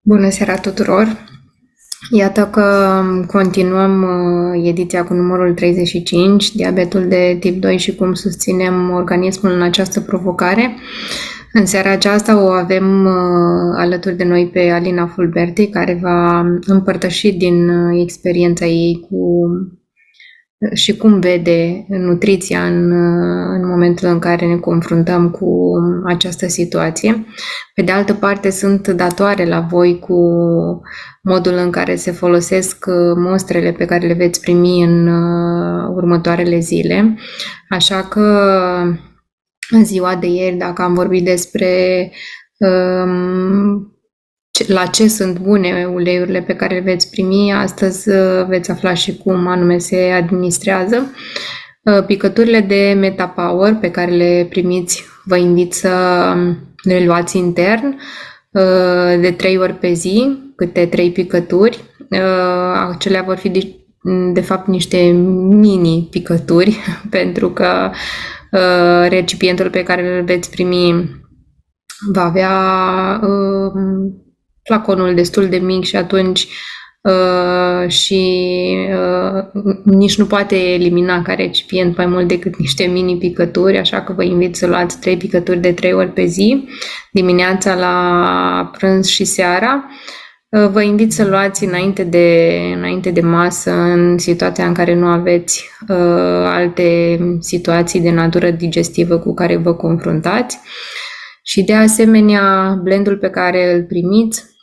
Bună seara tuturor! Iată că continuăm ediția cu numărul 35, diabetul de tip 2 și cum susținem organismul în această provocare. În seara aceasta o avem alături de noi pe Alina Fulberti, care va împărtăși din experiența ei și cum vede nutriția în momentul în care ne confruntăm cu această situație. Pe de altă parte, sunt datoare la voi cu modul în care se folosesc mostrele pe care le veți primi în următoarele zile. Așa că în ziua de ieri, dacă am vorbit despre la ce sunt bune uleiurile pe care le veți primi, astăzi veți afla și cum anume se administrează. Picăturile de MetaPower pe care le primiți, vă invit să le luați intern de 3 ori pe zi, câte 3 picături. Acelea vor fi de fapt niște mini picături, pentru că recipientul pe care îl veți primi va avea flaconul destul de mic și atunci nici nu poate elimina ca recipient mai mult decât niște mini picături, așa că vă invit să luați 3 picături de 3 ori pe zi, dimineața, la prânz și seara. Vă invit să luați înainte de masă, în situația în care nu aveți alte situații de natură digestivă cu care vă confruntați. Și de asemenea, blendul pe care îl primiți,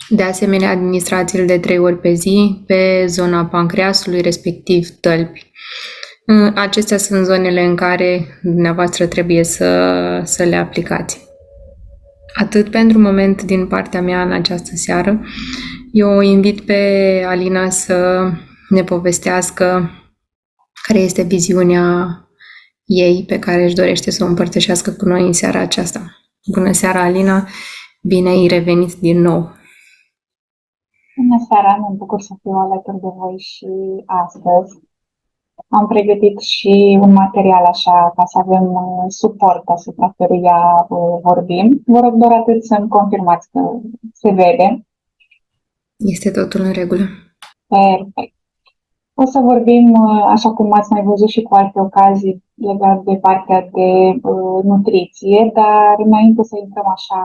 de asemenea, administrați-l de 3 ori pe zi pe zona pancreasului, respectiv tălpi. Acestea sunt zonele în care dumneavoastră trebuie să le aplicați. Atât pentru moment din partea mea în această seară. Eu o invit pe Alina să ne povestească care este viziunea ei pe care își dorește să o împărtășească cu noi în seara aceasta. Bună seara, Alina! Bine ai revenit din nou! Bună seara! Mă bucur să fiu alături de voi și astăzi. Am pregătit și un material așa ca să avem suport asupra căruia vorbim. Vă rog doar atât să-mi confirmați că se vede. Este totul în regulă. Perfect. O să vorbim, așa cum ați mai văzut și cu alte ocazii, legat de partea de nutriție, dar înainte să intrăm așa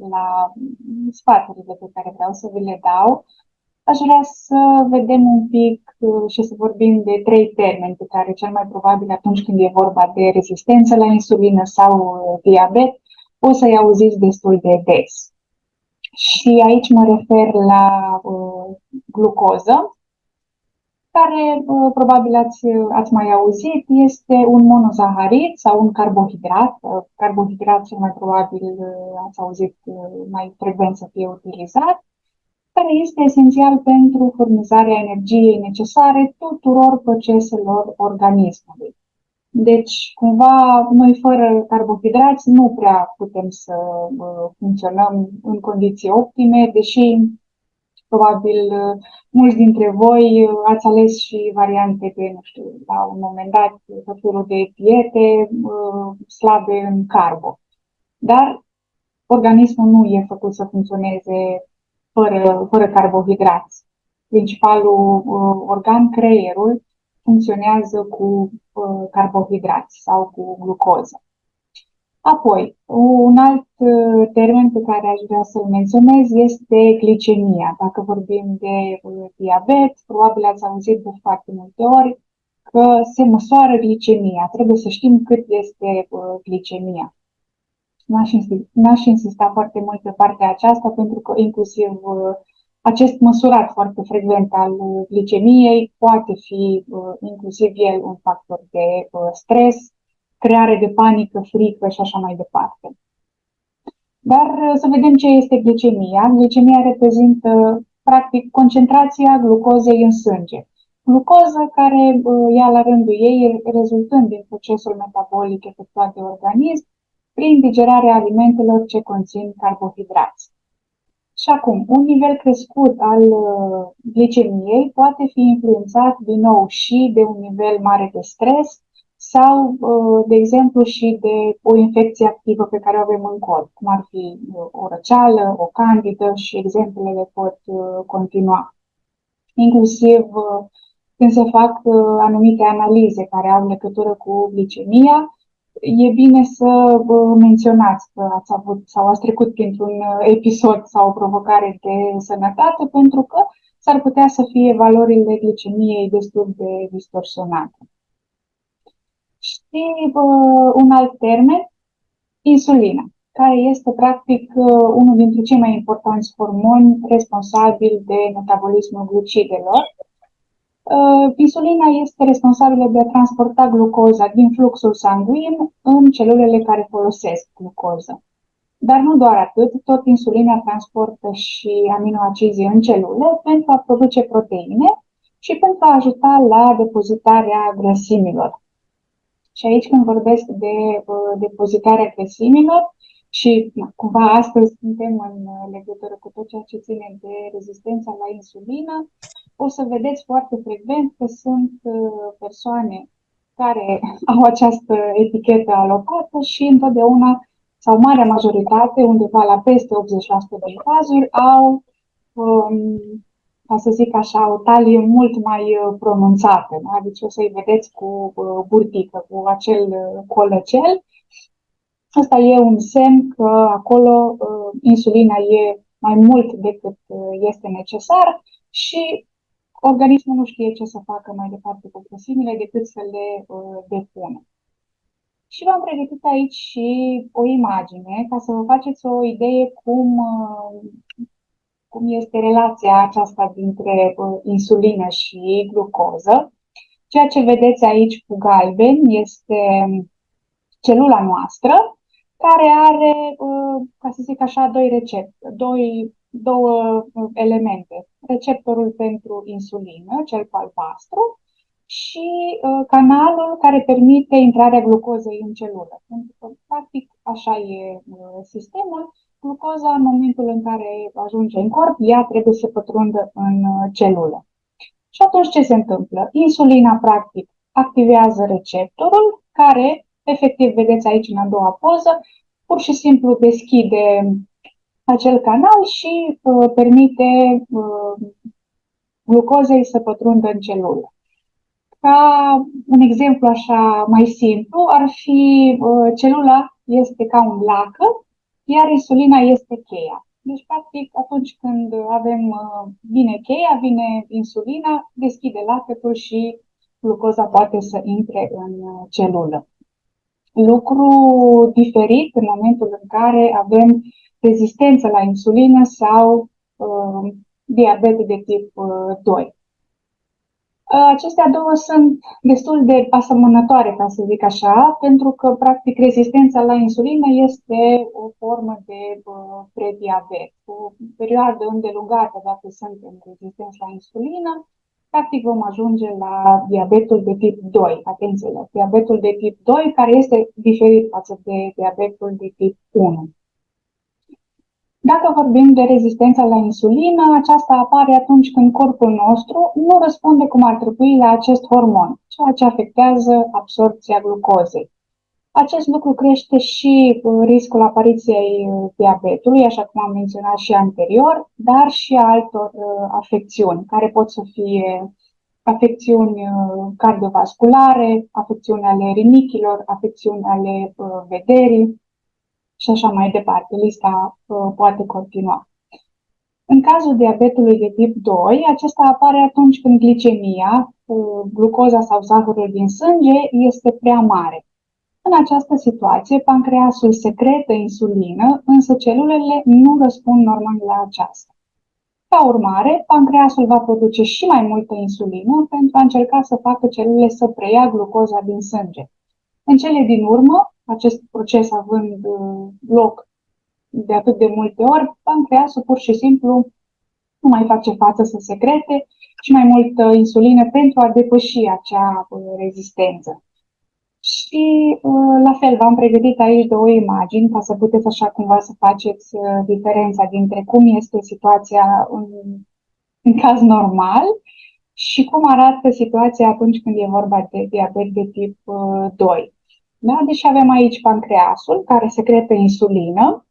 la sfaturile pe care vreau să vi le dau, aș vrea să vedem un pic și să vorbim de 3 termeni pe care cel mai probabil atunci când e vorba de rezistență la insulină sau diabet, o să-i auziți destul de des. Și aici mă refer la glucoză, care probabil ați mai auzit, este un monozaharid sau un carbohidrat. Carbohidrat cel mai probabil ați auzit mai frecvent să fie utilizat, care este esențial pentru furnizarea energiei necesare tuturor proceselor organismului. Deci, cumva, noi fără carbohidrați nu prea putem să funcționăm în condiții optime, deși probabil mulți dintre voi ați ales și variante de, nu știu, la un moment dat, tot felul de diete slabe în carbo. Dar organismul nu e făcut să funcționeze fără carbohidrați. Principalul organ, creierul, funcționează cu carbohidrați sau cu glucoză. Apoi, un alt termen pe care aș vrea să-l menționez este glicemia. Dacă vorbim de diabet, probabil ați auzit de foarte multe ori că se măsoară glicemia. Trebuie să știm cât este glicemia. N-aș insista foarte mult pe partea aceasta, pentru că inclusiv acest măsurat foarte frecvent al glicemiei poate fi inclusiv el un factor de stres, creare de panică, frică și așa mai departe. Dar să vedem ce este glicemia. Glicemia reprezintă, practic, concentrația glucozei în sânge. Glucoză care, ea la rândul ei, rezultând din procesul metabolic efectuat de organism, prin digerarea alimentelor ce conțin carbohidrați. Și acum, un nivel crescut al glicemiei poate fi influențat din nou și de un nivel mare de stres sau, de exemplu, și de o infecție activă pe care o avem în corp, cum ar fi o răceală, o candidă și exemplele pot continua. Inclusiv când se fac anumite analize care au legătură cu glicemia, e bine să menționați că ați avut sau ați trecut printr-un episod sau o provocare de sănătate, pentru că s-ar putea să fie valorile glicemiei destul de distorsionate. Și un alt termen, insulina, care este practic unul dintre cei mai importanți hormoni responsabili de metabolismul glucidelor. Insulina este responsabilă de a transporta glucoza din fluxul sanguin în celulele care folosesc glucoză. Dar nu doar atât, tot insulina transportă și aminoacizi în celule pentru a produce proteine și pentru a ajuta la depozitarea grăsimilor. Și aici când vorbesc de depozitarea grăsimilor și cumva astăzi suntem în legătură cu tot ceea ce ține de rezistența la insulină, o să vedeți foarte frecvent că sunt persoane care au această etichetă alocată și întotdeauna, sau marea majoritate, undeva la peste 80% din cazuri, au, ca să zic așa, o talie mult mai pronunțată. Da? Deci o să-i vedeți cu burtică, cu acel colăcel. Asta e un semn că acolo insulina e mai mult decât este necesar și organismul nu știe ce să facă mai departe cu grăsimile decât să le depună. Și v-am pregătit aici și o imagine ca să vă faceți o idee cum este relația aceasta dintre insulină și glucoză. Ceea ce vedeți aici cu galben este celula noastră, care are, ca să zic așa, două elemente. Receptorul pentru insulină, cel cu albastru, și canalul care permite intrarea glucozei în celulă. Pentru că, practic, așa e sistemul. Glucoza, în momentul în care ajunge în corp, ea trebuie să pătrundă în celulă. Și atunci ce se întâmplă? Insulina, practic, activează receptorul, care, efectiv, vedeți aici în a doua poză, pur și simplu deschide acel canal și permite glucozei să pătrundă în celulă. Ca un exemplu așa mai simplu, ar fi celula este ca un lacăt, iar insulina este cheia. Deci, practic, atunci când vine cheia, vine insulina, deschide lacătul și glucoza poate să intre în celulă. Lucru diferit în momentul în care avem rezistență la insulină sau diabet de tip 2. Acestea două sunt destul de asemănătoare, ca să zic așa, pentru că, practic, rezistența la insulină este o formă de prediabet. O perioadă îndelungată, dacă suntem rezistenți la insulină, practic vom ajunge la diabetul de tip 2. Atenție, la diabetul de tip 2, care este diferit față de diabetul de tip 1. Dacă vorbim de rezistența la insulină, aceasta apare atunci când corpul nostru nu răspunde cum ar trebui la acest hormon, ceea ce afectează absorbția glucozei. Acest lucru crește și riscul apariției diabetului, așa cum am menționat și anterior, dar și a altor afecțiuni, care pot să fie afecțiuni cardiovasculare, afecțiuni ale rinichilor, afecțiuni ale vederii și așa mai departe. Lista poate continua. În cazul diabetului de tip 2, acesta apare atunci când glicemia, glucoza sau zahărul din sânge, este prea mare. În această situație, pancreasul secretă insulină, însă celulele nu răspund normal la aceasta. Ca urmare, pancreasul va produce și mai multă insulină pentru a încerca să facă celulele să preia glucoza din sânge. În cele din urmă, acest proces având loc de atât de multe ori, pancreasul pur și simplu nu mai face față să secrete și mai multă insulină pentru a depăși acea rezistență. Și la fel, v-am pregătit aici două imagini ca să puteți așa cumva să faceți diferența dintre cum este situația în caz normal și cum arată situația atunci când e vorba de diabet de tip 2. Da? Deci avem aici pancreasul care secretă insulină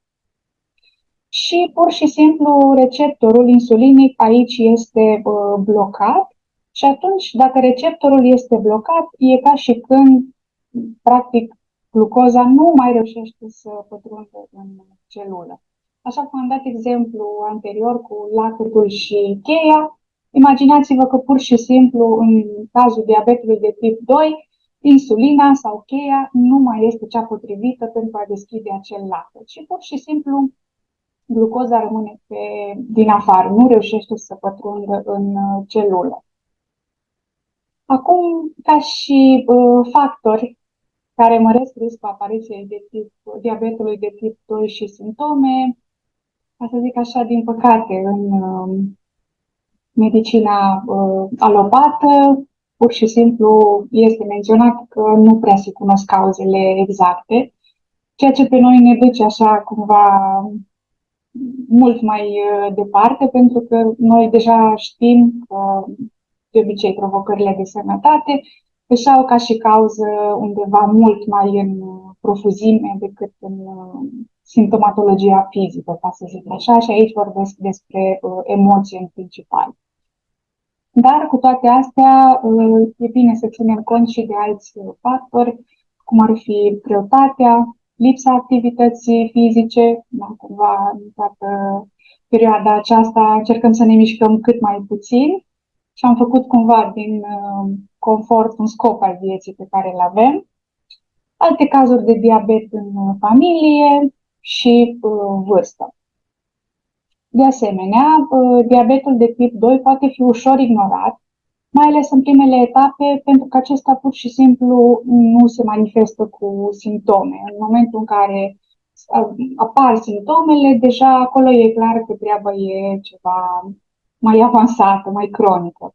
și pur și simplu receptorul insulinic aici este blocat și atunci dacă receptorul este blocat e ca și când practic glucoza nu mai reușește să pătrundă în celulă. Așa cum am dat exemplu anterior cu lacătul și cheia, imaginați-vă că pur și simplu în cazul diabetului de tip 2, insulina sau cheia nu mai este cea potrivită pentru a deschide acel lacăt și pur și simplu glucoza rămâne din afară, nu reușește să pătrundă în celulă. Acum, ca și factori care măresc riscul apariției diabetului de tip 2 și simptome, ca să zic așa, din păcate, în medicina alopată, pur și simplu este menționat că nu prea se cunosc cauzele exacte, ceea ce pe noi ne duce așa cumva mult mai departe, pentru că noi deja știm că de obicei provocările de sănătate își au ca și cauză undeva mult mai în profuzime decât în simptomatologia fizică, ca să zic așa, și aici vorbesc despre emoții în principal. Dar cu toate astea e bine să ținem cont și de alți factori, cum ar fi greutatea, lipsa activității fizice, da, cumva în toată perioada aceasta încercăm să ne mișcăm cât mai puțin și am făcut cumva din confort un scop al vieții pe care îl avem. Alte cazuri de diabet în familie și vârstă. De asemenea, diabetul de tip 2 poate fi ușor ignorat, mai ales în primele etape, pentru că acesta pur și simplu nu se manifestă cu simptome. În momentul în care apar simptomele, deja acolo e clar că treaba e ceva mai avansată, mai cronică.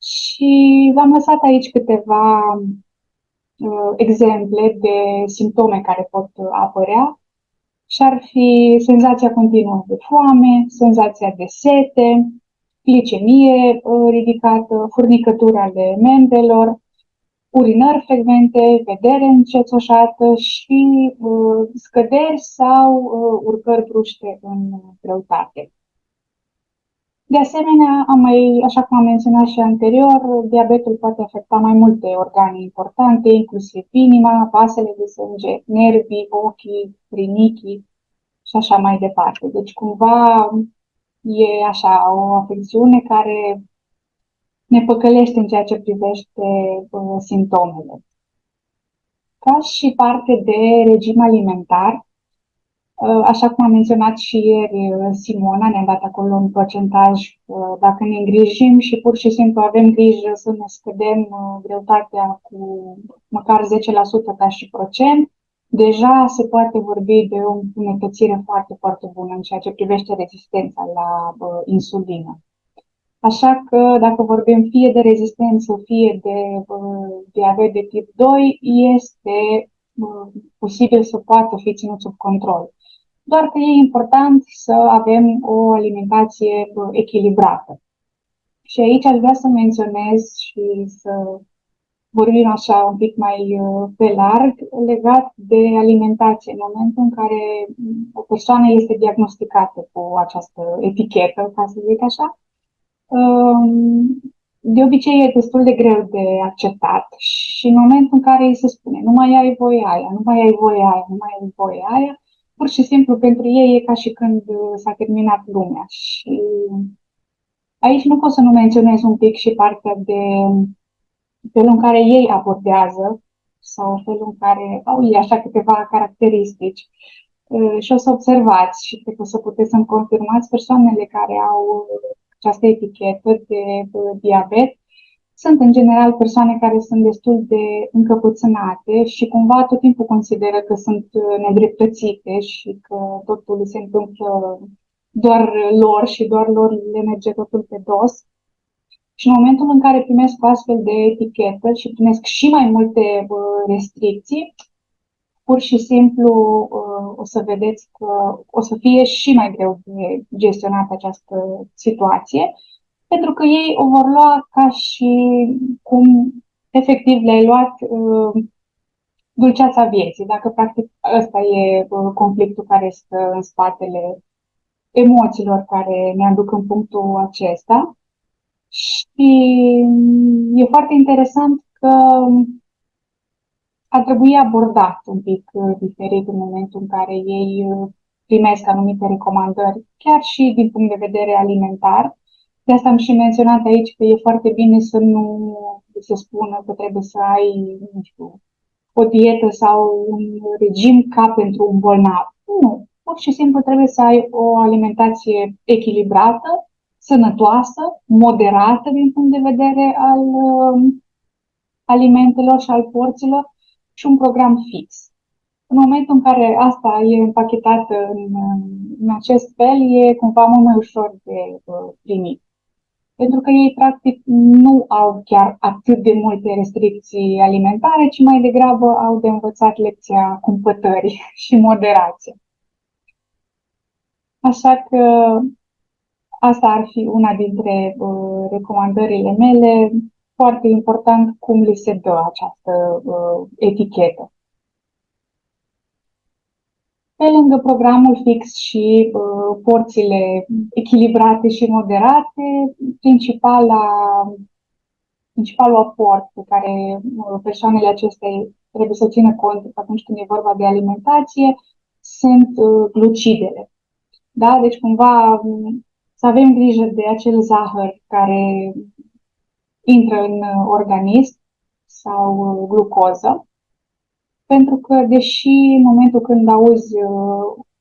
Și v-am lăsat aici câteva exemple de simptome care pot apărea și ar fi senzația continuă de foame, senzația de sete, glicemie ridicată, furnicături ale membrelor, urinări frecvente, vedere încețoșată și scăderi sau urcări bruște în greutate. De asemenea, așa cum am menționat și anterior, diabetul poate afecta mai multe organe importante, inclusiv inima, vasele de sânge, nervii, ochii, rinichii și așa mai departe. Deci, cumva, e așa o afecțiune care ne păcălește în ceea ce privește simptomele. Ca și parte de regim alimentar, așa cum am menționat și ieri Simona, ne-a dat acolo un procentaj dacă ne îngrijim și pur și simplu avem grijă să ne scădem greutatea cu măcar 10% ca și procent, deja se poate vorbi de o îmbunătățire foarte, foarte bună în ceea ce privește rezistența la insulină. Așa că dacă vorbim fie de rezistență, fie de diabet de tip 2, este posibil să poată fi ținut sub control. Doar că e important să avem o alimentație echilibrată. Și aici aș vrea să menționez și să vorbim așa un pic mai pe larg legat de alimentație. În momentul în care o persoană este diagnosticată cu această etichetă, ca să zic așa, de obicei e destul de greu de acceptat și în momentul în care îi se spune nu mai ai voie aia, nu mai ai voie aia, nu mai ai voie aia, pur și simplu pentru ei e ca și când s-a terminat lumea. Și aici nu pot să nu menționez un pic și partea de felul în care ei abordează sau felul în care au ei așa câteva caracteristici. Și o să observați și cred că o să puteți să-mi confirmați persoanele care au această etichetă de diabet sunt în general persoane care sunt destul de încăpățânate și cumva tot timpul consideră că sunt nedreptățite și că totul se întâmplă doar lor și doar lor le merge totul pe dos. Și în momentul în care primesc o astfel de etichetă și primesc și mai multe restricții, pur și simplu o să vedeți că o să fie și mai greu de gestionat această situație, pentru că ei o vor lua ca și cum efectiv le-ai luat dulceața vieții, dacă practic ăsta e conflictul care stă în spatele emoțiilor care ne aduc în punctul acesta. Și e foarte interesant că ar trebui abordat un pic diferit în momentul în care ei primesc anumite recomandări, chiar și din punct de vedere alimentar. De asta am și menționat aici că e foarte bine să nu se spună că trebuie să ai, nu știu, o dietă sau un regim ca pentru un bolnav. Nu. Pur și simplu trebuie să ai o alimentație echilibrată, sănătoasă, moderată din punct de vedere al alimentelor și al porților și un program fix. În momentul în care asta e împachetată în acest fel, e cumva mult mai ușor de primit. Pentru că ei, practic, nu au chiar atât de multe restricții alimentare, ci mai degrabă au de învățat lecția cumpătării și moderație. Așa că asta ar fi una dintre recomandările mele. Foarte important cum li se dă această etichetă. Pe lângă programul fix și porțiile echilibrate și moderate, principalul aport pe care persoanele acestea trebuie să țină cont atunci când e vorba de alimentație sunt glucidele. Da? Deci cumva să avem grijă de acel zahăr care intră în organism sau glucoză, pentru că deși în momentul când auzi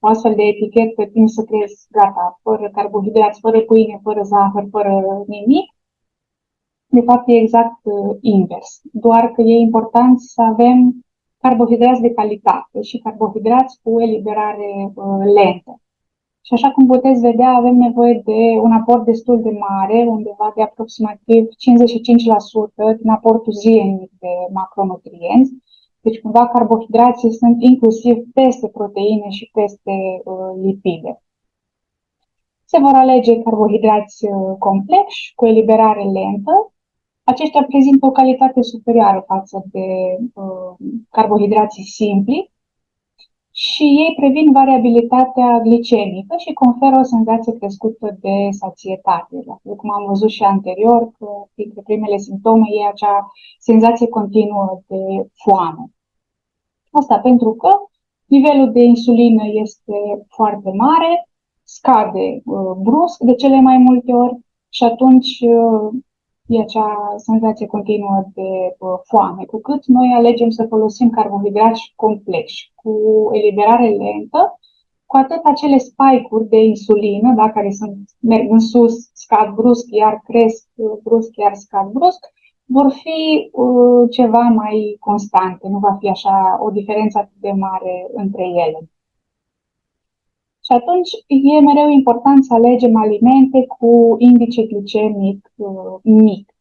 o astfel de etichetă tind să crezi, gata, fără carbohidrați, fără pâine, fără zahăr, fără nimic, de fapt e exact invers. Doar că e important să avem carbohidrați de calitate și carbohidrați cu eliberare lentă. Și așa cum puteți vedea, avem nevoie de un aport destul de mare, undeva de aproximativ 55% din aportul zilnic de macronutrienți. Deci, cumva, carbohidrații sunt inclusiv peste proteine și peste lipide. Se vor alege carbohidrați complexi, cu eliberare lentă. Aceștia prezintă o calitate superioară față de carbohidrații simpli și ei previn variabilitatea glicemică și conferă o senzație crescută de sațietate. Cum am văzut și anterior, că printre primele simptome e acea senzație continuă de foame. Asta pentru că nivelul de insulină este foarte mare, scade brusc de cele mai multe ori și atunci e acea senzație continuă de foame. Cu cât noi alegem să folosim carbohidrați complexi cu eliberare lentă, cu atât acele spike-uri de insulină, da, care merg în sus, scad brusc, iar cresc brusc, iar scad brusc, vor fi ceva mai constante, nu va fi așa o diferență atât de mare între ele. Și atunci e mereu important să alegem alimente cu indice glicemic mic.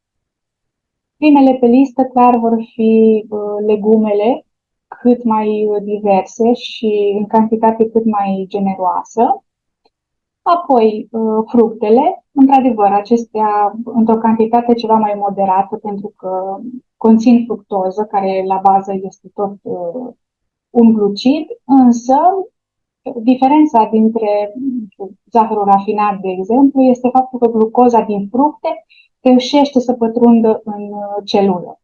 Primele pe listă clar vor fi legumele cât mai diverse și în cantitate cât mai generoasă. Apoi fructele, într-adevăr, acestea într-o cantitate ceva mai moderată pentru că conțin fructoză, care la bază este tot un glucid, însă diferența dintre zahărul rafinat, de exemplu, este faptul că glucoza din fructe reușește să pătrundă în celulă.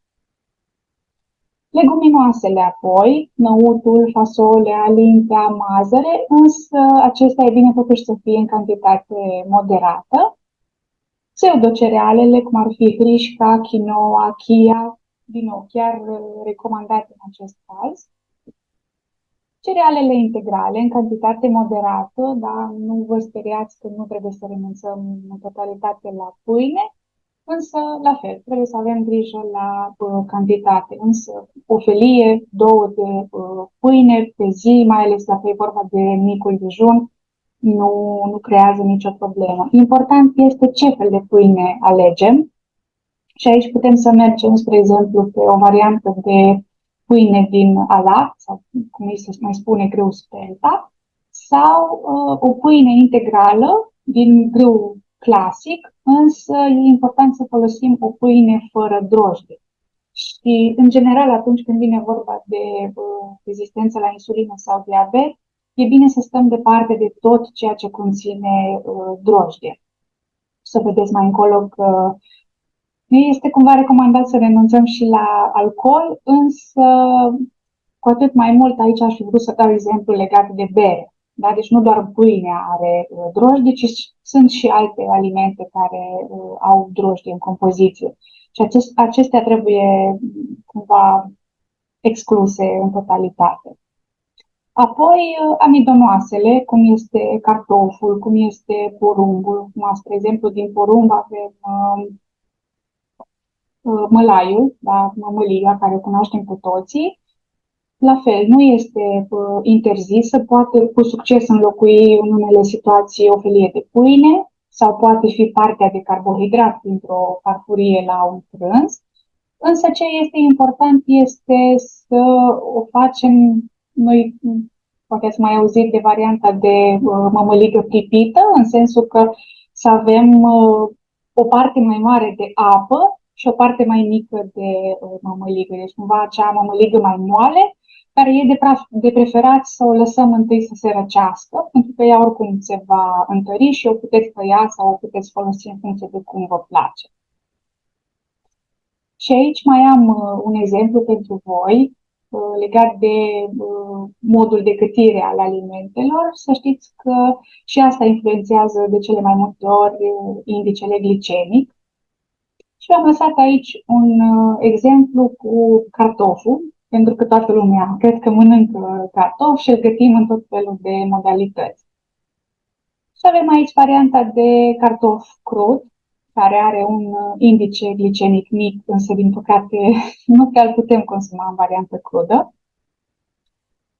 Leguminoasele apoi, năutul, fasolea, limpea, mazăre, însă acestea e bine totuși să fie în cantitate moderată. Pseudocerealele, cum ar fi hrișca, quinoa, chia, din nou, chiar recomandate în acest caz. Cerealele integrale, în cantitate moderată, dar nu vă speriați că nu trebuie să renunțăm în totalitate la pâine, însă, la fel, trebuie să avem grijă la cantitate. Însă, o felie, 2 de pâine pe zi, mai ales dacă e vorba de micul dejun, nu creează nicio problemă. Important este ce fel de pâine alegem și aici putem să mergem, spre exemplu, pe o variantă de pâine din alat, sau cum îi se mai spune, grâu spelta, sau o pâine integrală din grâu clasic, însă e important să folosim o pâine fără drojdie. Și, în general, atunci când vine vorba de rezistență la insulină sau diabet, e bine să stăm departe de tot ceea ce conține drojdie. Să vedeți mai încolo că nu este cumva recomandat să renunțăm și la alcool, însă cu atât mai mult aici aș fi vrut să dau exemplu legat de bere. Da? Deci nu doar pâinea are drojdie, ci sunt și alte alimente care au drojdie în compoziție. Și acestea trebuie cumva excluse în totalitate. Apoi amidonoasele, cum este cartoful, cum este porumbul. Spre exemplu, din porumb avem mălaiul, da, mămăliga, care o cunoaștem cu toții. La fel, nu este interzisă, poate cu succes înlocui în unele situații o felie de pâine sau poate fi partea de carbohidrat dintr-o farfurie la un prânz. Însă ce este important este să o facem, noi poate ați mai auzit de varianta de mămăligă pripită, în sensul că să avem o parte mai mare de apă și o parte mai mică de mămăligă. Deci cumva acea mămăligă mai moale, care e de preferat să o lăsăm întâi să se răcească, pentru că ea oricum se va întări și o puteți tăia sau o puteți folosi în funcție de cum vă place. Și aici mai am un exemplu pentru voi legat de modul de gătire al alimentelor. Să știți că și asta influențează de cele mai multe ori indicele glicemic. Și am lăsat aici un exemplu cu cartoful, pentru că toată lumea cred că mănâncă cartof și îl gătim în tot felul de modalități. Și avem aici varianta de cartof crud, care are un indice glicemic mic, însă din păcate nu prea îl putem consuma în variantă crudă.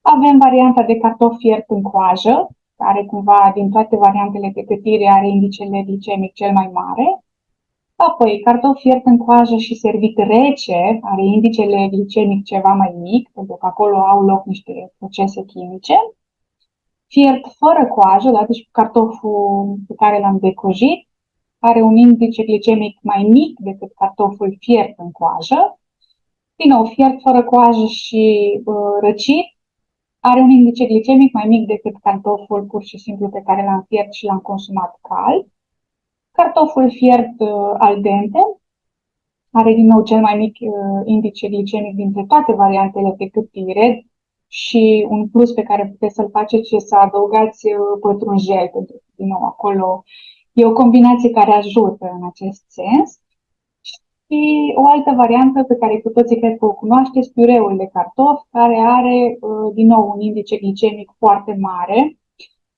Avem varianta de cartof fiert în coajă, care cumva din toate variantele de gătire are indicele glicemic cel mai mare. Apoi, cartof fiert în coajă și servit rece are indicele glicemic ceva mai mic, pentru că acolo au loc niște procese chimice. Fiert fără coajă, da? Deci cartoful pe care l-am decojit, are un indice glicemic mai mic decât cartoful fiert în coajă. Din nou, fiert fără coajă și răcit are un indice glicemic mai mic decât cartoful pur și simplu pe care l-am fiert și l-am consumat cald. Cartoful fiert al dente are din nou cel mai mic indice glicemic dintre toate variantele de gătire și un plus pe care puteți să-l faceți este să adăugați pătrunjel, pentru că din nou acolo e o combinație care ajută în acest sens. Și o altă variantă pe care cu toții cred că o cunoașteți, piureul de cartof, care are din nou un indice glicemic foarte mare.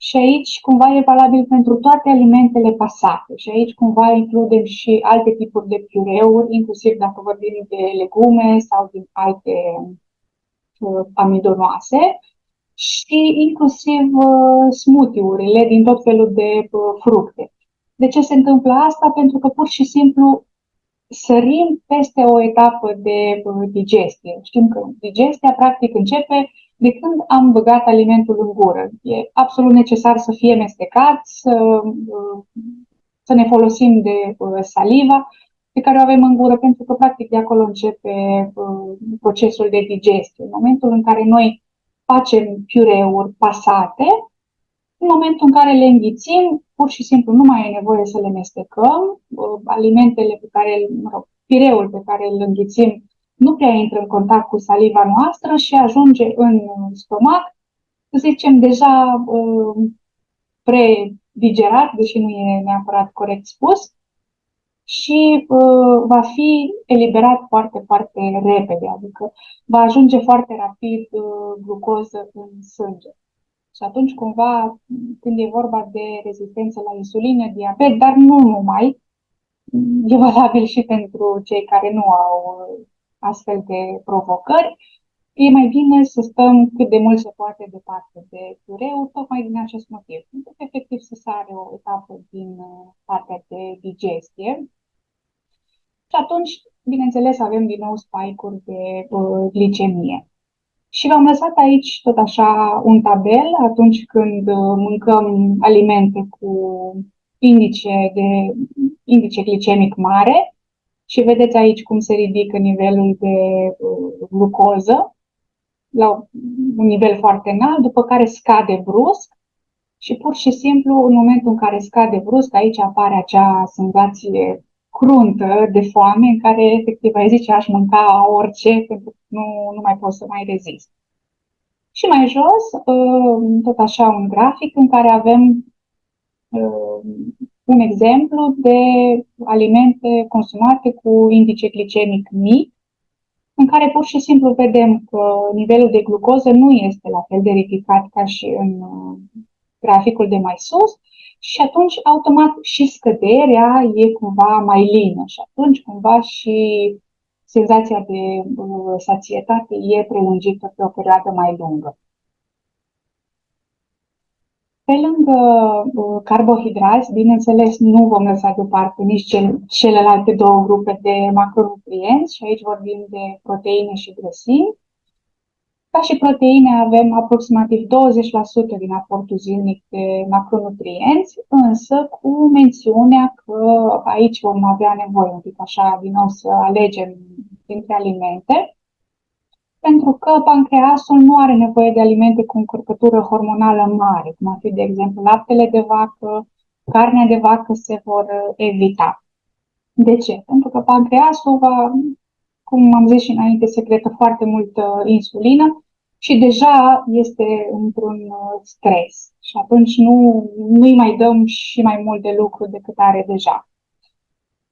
Și aici cumva e valabil pentru toate alimentele pasate. Și aici cumva includem și alte tipuri de piureuri, inclusiv dacă vorbim de legume sau din alte amidonoase. Și inclusiv smoothie-urile din tot felul de fructe. De ce se întâmplă asta? Pentru că pur și simplu sărim peste o etapă de digestie. Știm că digestia practic începe de când am băgat alimentul în gură. E absolut necesar să fie mestecat, să ne folosim de saliva pe care o avem în gură, pentru că practic de acolo începe procesul de digestie. În momentul în care noi facem piureuri pasate, în momentul în care le înghițim, pur și simplu nu mai e nevoie să le mestecăm. Alimentele pe care, pireul pe care îl înghițim nu prea intră în contact cu saliva noastră și ajunge în stomac, să zicem, deja predigerat, deși nu e neapărat corect spus, și va fi eliberat foarte, foarte repede, adică va ajunge foarte rapid glucoză în sânge. Și atunci, cumva, când e vorba de rezistență la insulină, diabet, dar nu numai, e valabil și pentru cei care nu au astfel de provocări, e mai bine să stăm cât de mult se poate departe de piureu, tocmai din acest motiv. Pentru că, efectiv, să sare o etapă din partea de digestie. Și atunci, bineînțeles, avem din nou spike-uri de glicemie. Și v-am lăsat aici tot așa un tabel atunci când mâncăm alimente cu indice glicemic mare și vedeți aici cum se ridică nivelul de glucoză la un nivel foarte înalt, după care scade brusc și pur și simplu în momentul în care scade brusc, aici apare acea senzație cruntă de foame în care efectiv ai zice aș mânca orice pentru că nu mai pot să mai rezist. Și mai jos, tot așa un grafic în care avem un exemplu de alimente consumate cu indice glicemic mic, în care pur și simplu vedem că nivelul de glucoză nu este la fel de ridicat ca și în graficul de mai sus și atunci automat și scăderea e cumva mai lină și atunci cumva și senzația de sațietate e prelungită pe o perioadă mai lungă. Pe lângă carbohidrați, bineînțeles, nu vom lăsa deoparte nici celelalte două grupe de macronutrienți și aici vorbim de proteine și grăsimi. Ca și proteine avem aproximativ 20% din aportul zilnic de macronutrienți, însă cu mențiunea că aici vom avea nevoie un pic așa din nou să alegem dintre alimente, pentru că pancreasul nu are nevoie de alimente cu încărcătură hormonală mare, cum ar fi, de exemplu, laptele de vacă, carnea de vacă se vor evita. De ce? Pentru că pancreasul va, cum am zis și înainte, secretă foarte multă insulină și deja este într-un stres. Și atunci nu-i mai dăm și mai mult de lucru decât are deja.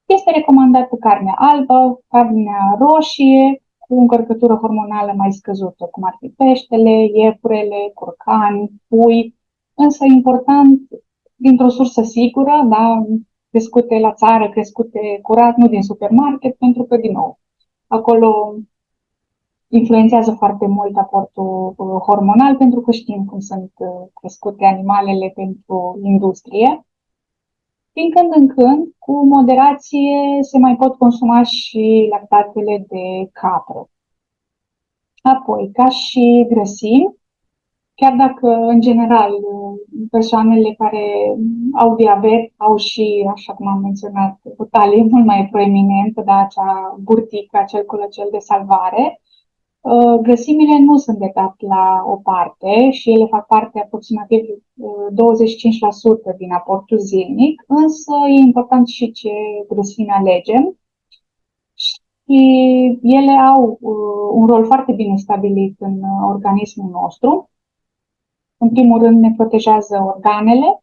Este recomandată carnea albă, carnea roșie, cu încărcătură hormonală mai scăzută, cum ar fi peștele, iepurele, curcani, pui, însă important dintr-o sursă sigură, da, crescute la țară, crescute curat, nu din supermarket, pentru că, din nou, acolo influențează foarte mult aportul hormonal, pentru că știm cum sunt crescute animalele pentru industrie. Din când în când, cu moderație, se mai pot consuma și lactatele de capră. Apoi, ca și grăsimi, chiar dacă, în general, persoanele care au diabet au și, așa cum am menționat, o talie mult mai proeminentă, da, acea burtică, acel culăcel de salvare, grăsimile nu sunt de dat la o parte și ele fac parte aproximativ 25% din aportul zilnic, însă e important și ce grăsimi alegem și ele au un rol foarte bine stabilit în organismul nostru. În primul rând ne protejează organele,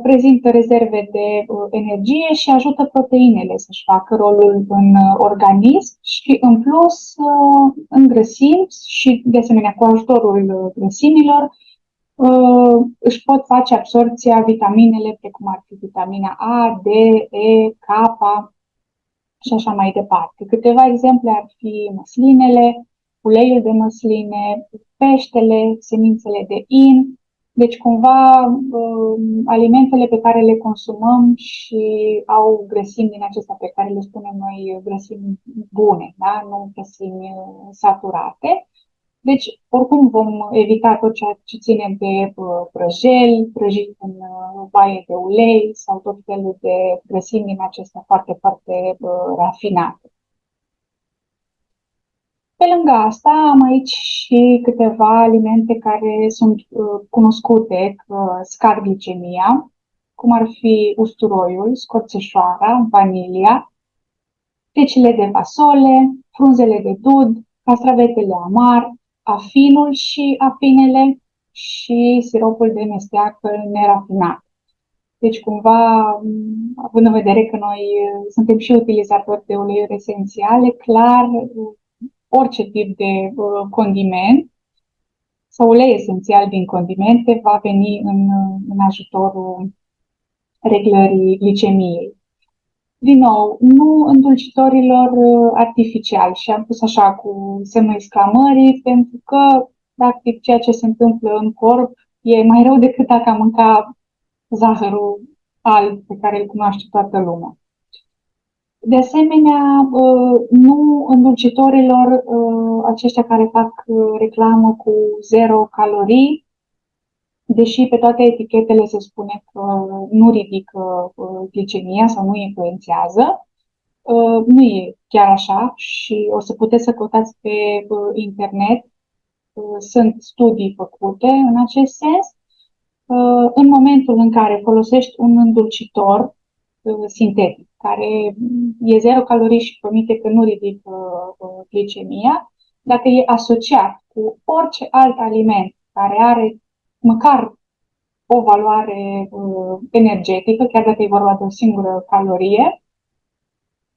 prezintă rezerve de energie și ajută proteinele să-și facă rolul în organism și, în plus, în grăsimi și, de asemenea, cu ajutorul grăsimilor, își pot face absorbția vitaminele, precum ar fi vitamina A, D, E, K și așa mai departe. Câteva exemple ar fi măslinele, uleiul de măsline, peștele, semințele de in. Deci, cumva, alimentele pe care le consumăm și au grăsimi din acestea pe care le spunem noi grăsimi bune, da? Nu grăsimi saturate. Deci, oricum vom evita tot ceea ce ține de prăjeli, prăjit în baie de ulei sau tot felul de grăsimi din acestea foarte, foarte rafinate. Pe lângă asta am aici și câteva alimente care sunt cunoscute că scad glicemia, cum ar fi usturoiul, scorțeșoara, vanilia, fecile de fasole, frunzele de dud, castravetele amar, afinul și afinele și siropul de mesteac nerafinat. Deci, cumva, având în vedere că noi suntem și utilizatori de uleiuri esențiale, clar, orice tip de condiment sau ulei esențial din condimente va veni în ajutorul reglării glicemiei. Din nou, nu îndulcitorilor artificiali și am pus așa cu semnul exclamării pentru că, practic, ceea ce se întâmplă în corp e mai rău decât dacă am mânca zahărul alb pe care îl cunoaște toată lumea. De asemenea, nu îndulcitorilor aceștia care fac reclamă cu 0 calorii, deși pe toate etichetele se spune că nu ridică glicemia sau nu influențează, nu e chiar așa și o să puteți să căutați pe internet. Sunt studii făcute în acest sens. În momentul în care folosești un îndulcitor sintetic, care e zero calorii și promite că nu ridică glicemia, dacă e asociat cu orice alt aliment care are măcar o valoare energetică, chiar dacă e vorba de o singură calorie,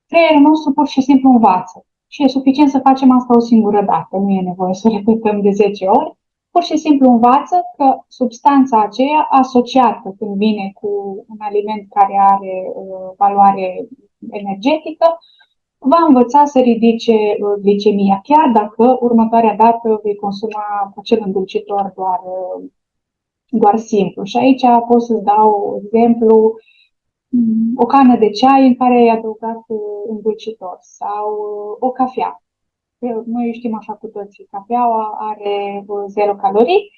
creierul nostru pur și simplu învață. Și e suficient să facem asta o singură dată, nu e nevoie să repetăm de 10 ori. Pur și simplu învață că substanța aceea asociată când vine cu un aliment care are valoare energetică, va învăța să ridice glicemia, chiar dacă următoarea dată vei consuma acel îndulcitor doar simplu. Și aici pot să-ți dau exemplu, o cană de ceai în care ai adăugat îndulcitor sau o cafea. Noi știm așa cu toții, cafeaua are 0 calorii,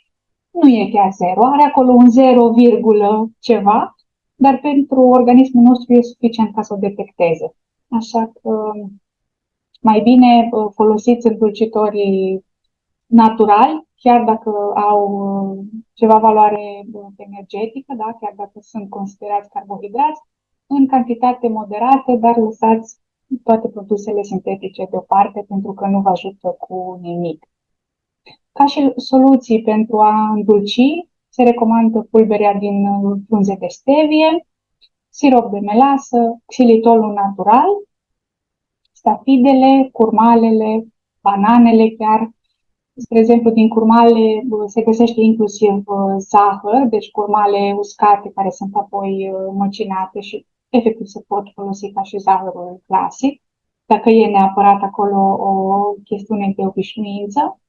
nu e chiar 0, are acolo un 0, ceva, dar pentru organismul nostru e suficient ca să o detecteze. Așa că mai bine folosiți îndulcitorii naturali, chiar dacă au ceva valoare energetică, da? Chiar dacă sunt considerați carbohidrați, în cantitate moderată, dar lăsați toate produsele sintetice deoparte pentru că nu vă ajută cu nimic. Ca și soluții pentru a îndulci, se recomandă pulberea din frunze de stevie, sirop de melasă, xilitolul natural, stafidele, curmalele, bananele chiar. Spre exemplu, din curmale se găsește inclusiv zahăr, deci curmale uscate care sunt apoi măcinate și efectiv se pot folosi ca și zahărul clasic, dacă e neapărat acolo o chestiune de obișnuință.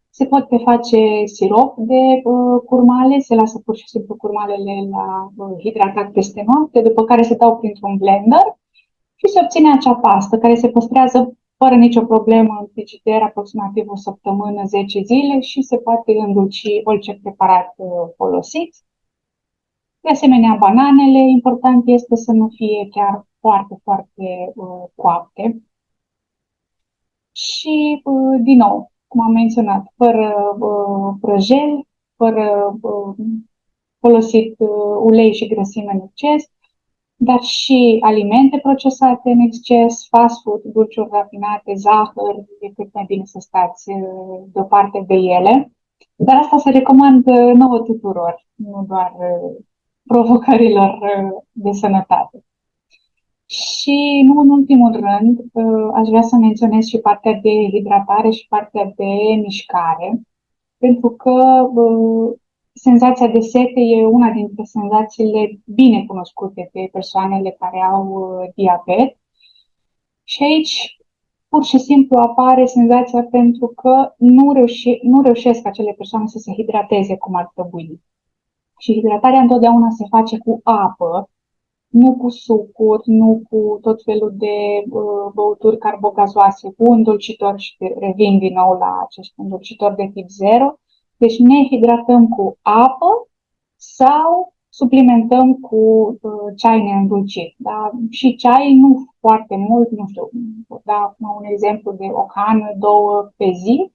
Se poate face sirop de curmale, se lasă pur și simplu curmalele la hidratat peste noapte, după care se dau printr-un blender și se obține acea pastă care se păstrează fără nicio problemă în frigider aproximativ o săptămână, 10 zile și se poate îndulci orice preparat folosit. De asemenea, bananele, important este să nu fie chiar foarte, foarte coapte. Și, din nou, cum am menționat, fără prăjeli, fără folosit ulei și grăsime în exces, dar și alimente procesate în exces, fast food, dulciuri rafinate, zahăr, e cât mai bine să stați deoparte de ele. Dar asta se recomandă nouă tuturor, nu doar provocărilor de sănătate. Și nu în ultimul rând, aș vrea să menționez și partea de hidratare și partea de mișcare, pentru că senzația de sete e una dintre senzațiile bine cunoscute de persoanele care au diabet. Și aici pur și simplu apare senzația pentru că nu reușesc acele persoane să se hidrateze cum ar trebui. Și hidratarea întotdeauna se face cu apă, nu cu sucuri, nu cu tot felul de băuturi carbogazoase, cu îndulcitori și revin din nou la acești îndulcitori de tip 0. Deci ne hidratăm cu apă sau suplimentăm cu ceai neîndulcit. Da? Și ceai nu foarte mult, nu știu, da un exemplu de o cană, 2 pe zi,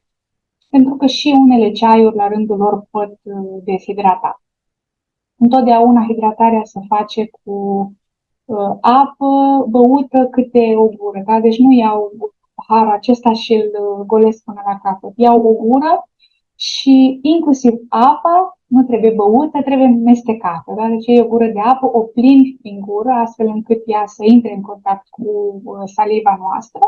pentru că și unele ceaiuri la rândul lor pot deshidrata. Întotdeauna hidratarea se face cu apă băută câte o gură, da? Deci nu iau paharul acesta și îl golesc până la capăt. Iau o gură și inclusiv apa nu trebuie băută, trebuie mestecată. Da? Deci e o gură de apă, o plimbi prin gură, astfel încât ea să intre în contact cu saliva noastră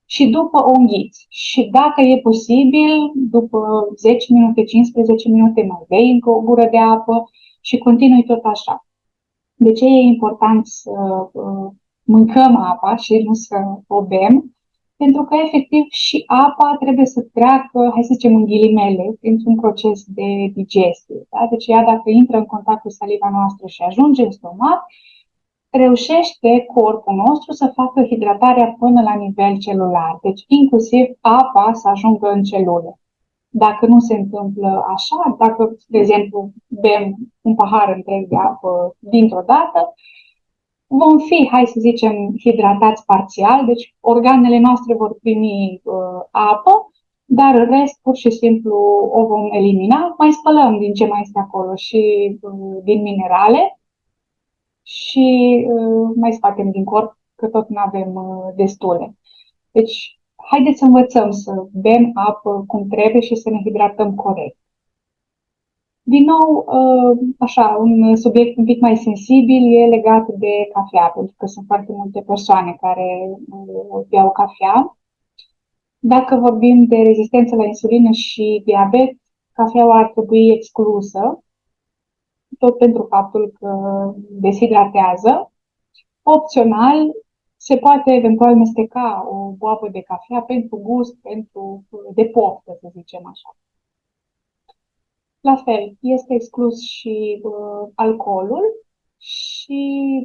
și după o înghiți. Și dacă e posibil, după 10 minute, 15 minute mai bei încă o gură de apă și continui tot așa. De ce e important să mâncăm apa și nu să o bem? Pentru că, efectiv, și apa trebuie să treacă, hai să zicem în ghilimele, printr-un proces de digestie. Da? Deci ea, dacă intră în contact cu saliva noastră și ajunge în stomac, reușește corpul nostru să facă hidratarea până la nivel celular. Deci, inclusiv apa să ajungă în celule. Dacă nu se întâmplă așa, dacă, de exemplu, bem un pahar întreg de apă dintr-o dată, vom fi, hai să zicem, hidratați parțial, deci organele noastre vor primi apă, dar în rest, pur și simplu, o vom elimina. Mai spălăm din ce mai este acolo și din minerale și mai scoatem din corp, că tot nu avem destule. Deci, haideți să învățăm să bem apă cum trebuie și să ne hidratăm corect. Din nou, așa, un subiect un pic mai sensibil e legat de cafea, pentru că sunt foarte multe persoane care beau cafea. Dacă vorbim de rezistență la insulină și diabet, cafeaua ar trebui exclusă, tot pentru faptul că deshidratează. Opțional, se poate eventual mesteca o boabă de cafea pentru gust, pentru de poftă, să zicem așa. La fel, este exclus și alcoolul și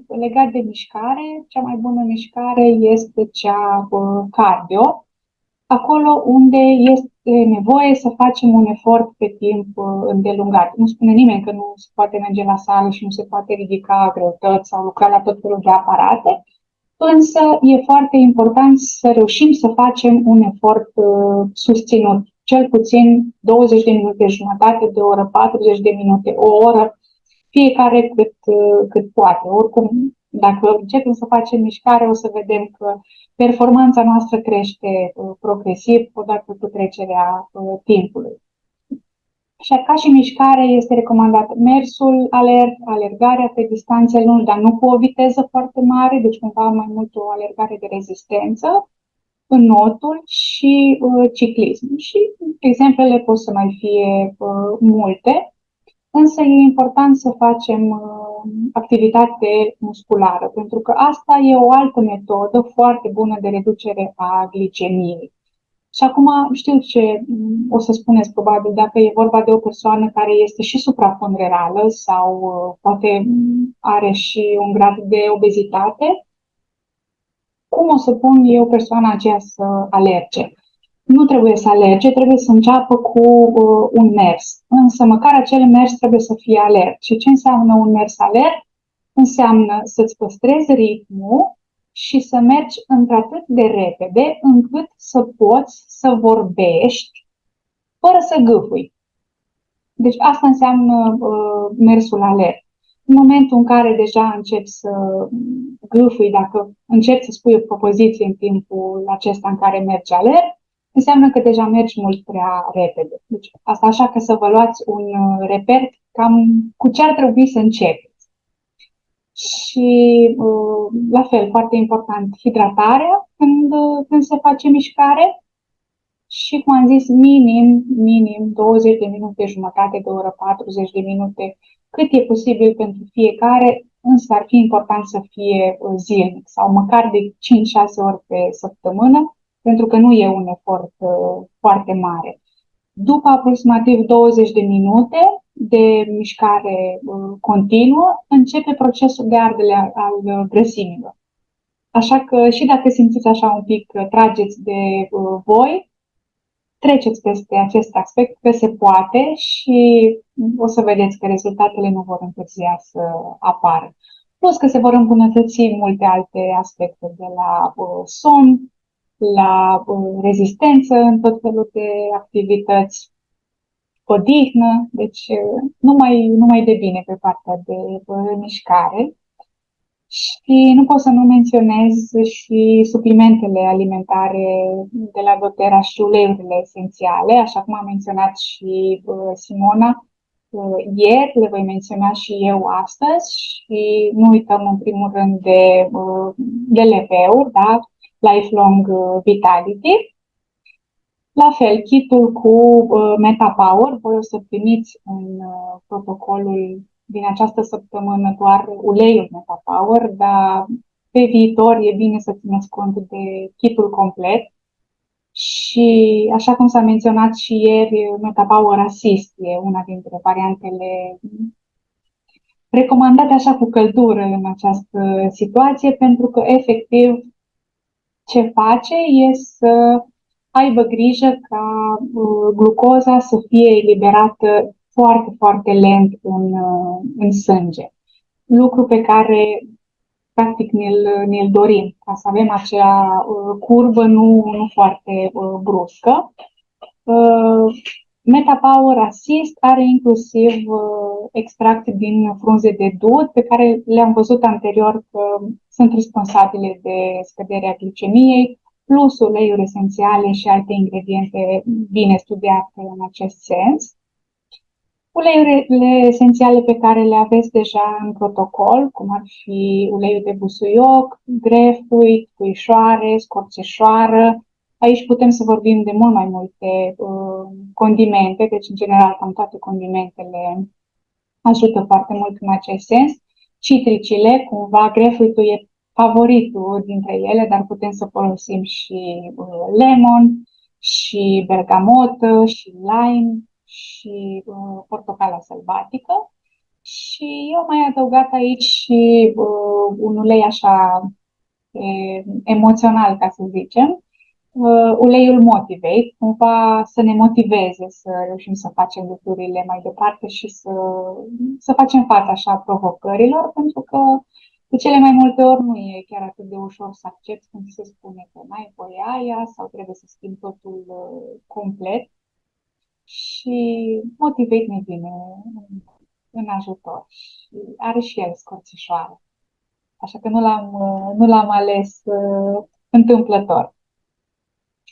legat de mișcare, cea mai bună mișcare este cea cardio, acolo unde este nevoie să facem un efort pe timp îndelungat. Nu spune nimeni că nu se poate merge la sală și nu se poate ridica greutăți sau lucra la tot felul de aparate, însă e foarte important să reușim să facem un efort susținut, cel puțin 20 de minute, jumătate de oră, 40 de minute, o oră, fiecare cât poate. Oricum, dacă începem să facem mișcare, o să vedem că performanța noastră crește progresiv odată cu trecerea timpului. Și ca și mișcare este recomandat mersul alert, alergarea pe distanțe lungi, dar nu cu o viteză foarte mare, deci cumva mai mult o alergare de rezistență, înotul și ciclism. Și exemplele pot să mai fie multe, însă e important să facem activitate musculară, pentru că asta e o altă metodă foarte bună de reducere a glicemiei. Și acum știu ce o să spuneți probabil, dacă e vorba de o persoană care este și supraponderală sau poate are și un grad de obezitate, cum o să pun eu persoana aceea să alerge? Nu trebuie să alerge, trebuie să înceapă cu un mers. Însă măcar acel mers trebuie să fie alert. Și ce înseamnă un mers alert? Înseamnă să-ți păstrezi ritmul și să mergi într-atât de repede încât să poți să vorbești fără să gâfui. Deci asta înseamnă mersul alert. În momentul în care deja începi să gâfui, dacă începi să spui o propoziție în timpul acesta în care mergi alert, înseamnă că deja mergi mult prea repede. Deci asta așa că să vă luați un reper cam cu ce ar trebui să începeți. Și la fel, foarte important, hidratarea când se face mișcare și, cum am zis, minim 20 de minute, jumătate de oră, 40 de minute, cât e posibil pentru fiecare, însă ar fi important să fie zilnic sau măcar de 5-6 ori pe săptămână, pentru că nu e un efort foarte mare. După aproximativ 20 de minute de mișcare continuă, începe procesul de ardere al grăsimilor. Așa că și dacă simțiți așa un pic că trageți de voi, treceți peste acest aspect, că se poate și o să vedeți că rezultatele nu vor întârzia să apară. Plus că se vor îmbunătăți multe alte aspecte, de la somn, la rezistență în tot felul de activități, odihnă, deci numai de bine pe partea de mișcare. Și nu pot să nu menționez și suplimentele alimentare de la doTERRA și uleiurile esențiale, așa cum a menționat și Simona ieri, le voi menționa și eu astăzi și nu uităm în primul rând de LV-uri, da? Lifelong Vitality. La fel, kitul cu MetaPower, voi o să primiți în protocolul din această săptămână doar uleiul MetaPower, dar pe viitor e bine să țineți cont de kitul complet. Și așa cum s-a menționat și ieri, MetaPower Assist e una dintre variantele recomandate așa cu căldură în această situație, pentru că efectiv ce face e să aibă grijă ca glucoza să fie eliberată foarte, foarte lent în sânge. Lucru pe care practic ne-l dorim, ca să avem acea curbă nu foarte bruscă. MetaPower Assist are inclusiv extracte din frunze de dud, pe care le-am văzut anterior că sunt responsabile de scăderea glicemiei, plus uleiuri esențiale și alte ingrediente bine studiate în acest sens. Uleiurile esențiale pe care le aveți deja în protocol, cum ar fi uleiul de busuioc, grefui, puișoare, scorțeșoară. Aici putem să vorbim de mult mai multe condimente, deci în general cam toate condimentele ajută foarte mult în acest sens. Citricile, cumva grefuitul e favoritul dintre ele, dar putem să folosim și lemon, și bergamotă, și lime, și portocala sălbatică. Și eu mai adăugat aici și un ulei așa emoțional, ca să zicem, uleiul Motivate, cumva să ne motiveze să reușim să facem lucrurile mai departe și să facem față așa provocărilor, pentru că de cele mai multe ori nu e chiar atât de ușor să accepti când se spune că n-ai voie aia sau trebuie să schimbi totul complet. Și Motivate ne vine în ajutor și are și el scorțișoară. Așa că nu l-am ales întâmplător.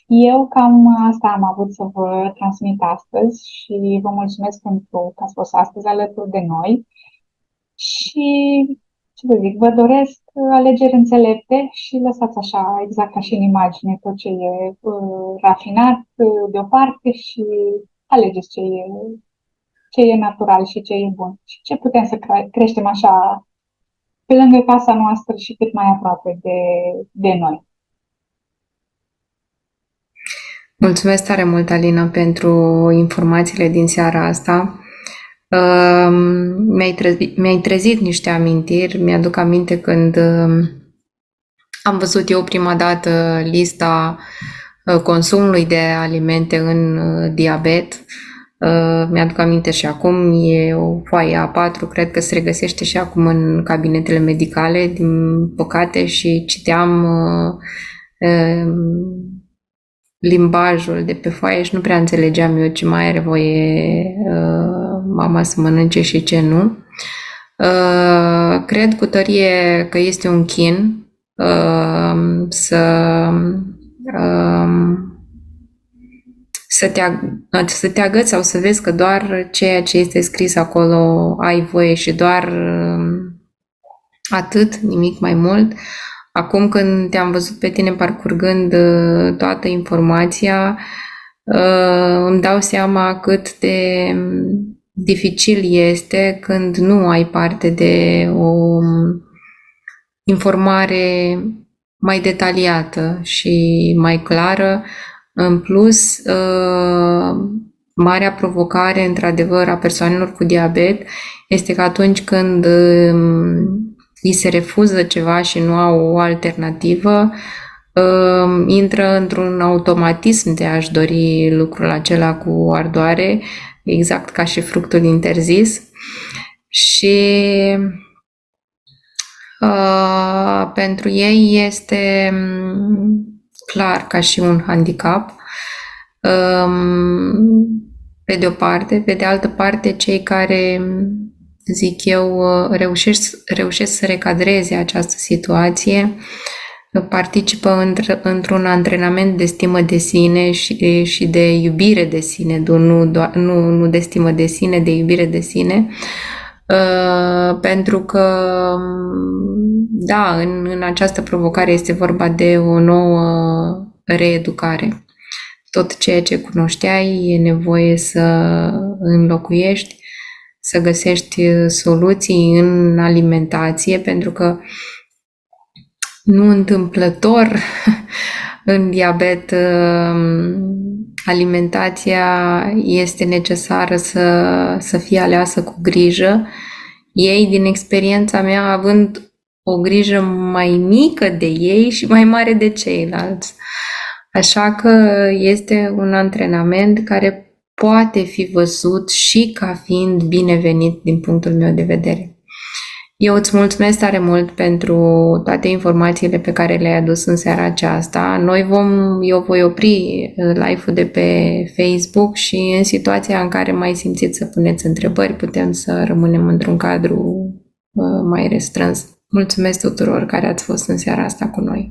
Eu cam asta am avut să vă transmit astăzi și vă mulțumesc pentru că ați fost astăzi alături de noi. Și, ce vă zic, vă doresc alegeri înțelepte și lăsați așa, exact ca și în imagine, tot ce e rafinat deoparte și alegeți ce e natural și ce e bun. Și ce putem să creștem așa pe lângă casa noastră și cât mai aproape de noi. Mulțumesc tare mult, Alina, pentru informațiile din seara asta. Mi-ai trezit niște amintiri. Mi-aduc aminte când am văzut eu prima dată lista consumului de alimente în diabet. Mi-aduc aminte și acum, e o foaie A4, cred că se regăsește și acum în cabinetele medicale, din păcate, și citeam limbajul de pe foaie și nu prea înțelegeam eu ce mai are voie mama să mănânce și ce nu. Cred cu tărie că este un chin să te agăți sau să vezi că doar ceea ce este scris acolo ai voie și doar atât, nimic mai mult. Acum când te-am văzut pe tine parcurgând toată informația, îmi dau seama cât de dificil este când nu ai parte de o informare mai detaliată și mai clară. În plus, marea provocare, într-adevăr, a persoanelor cu diabet este că atunci când îi se refuză ceva și nu au o alternativă, intră într-un automatism de a-și dori lucrul acela cu ardoare, exact ca și fructul interzis. Și pentru ei este clar ca și un handicap, pe de o parte. Pe de altă parte, cei care, zic eu, reușesc să recadreze această situație, participă într-un antrenament de stimă de sine și de iubire de sine, nu de stimă de sine, de iubire de sine, pentru că, da, în această provocare este vorba de o nouă reeducare. Tot ceea ce cunoșteai e nevoie să înlocuiești, să găsești soluții în alimentație, pentru că nu întâmplător în diabet alimentația este necesară să fie aleasă cu grijă. Ei, din experiența mea, având o grijă mai mică de ei și mai mare de ceilalți. Așa că este un antrenament care poate fi văzut și ca fiind binevenit din punctul meu de vedere. Eu îți mulțumesc tare mult pentru toate informațiile pe care le-ai adus în seara aceasta. Eu voi opri live-ul de pe Facebook și în situația în care mai simțiți să puneți întrebări, putem să rămânem într-un cadru mai restrâns. Mulțumesc tuturor care ați fost în seara asta cu noi.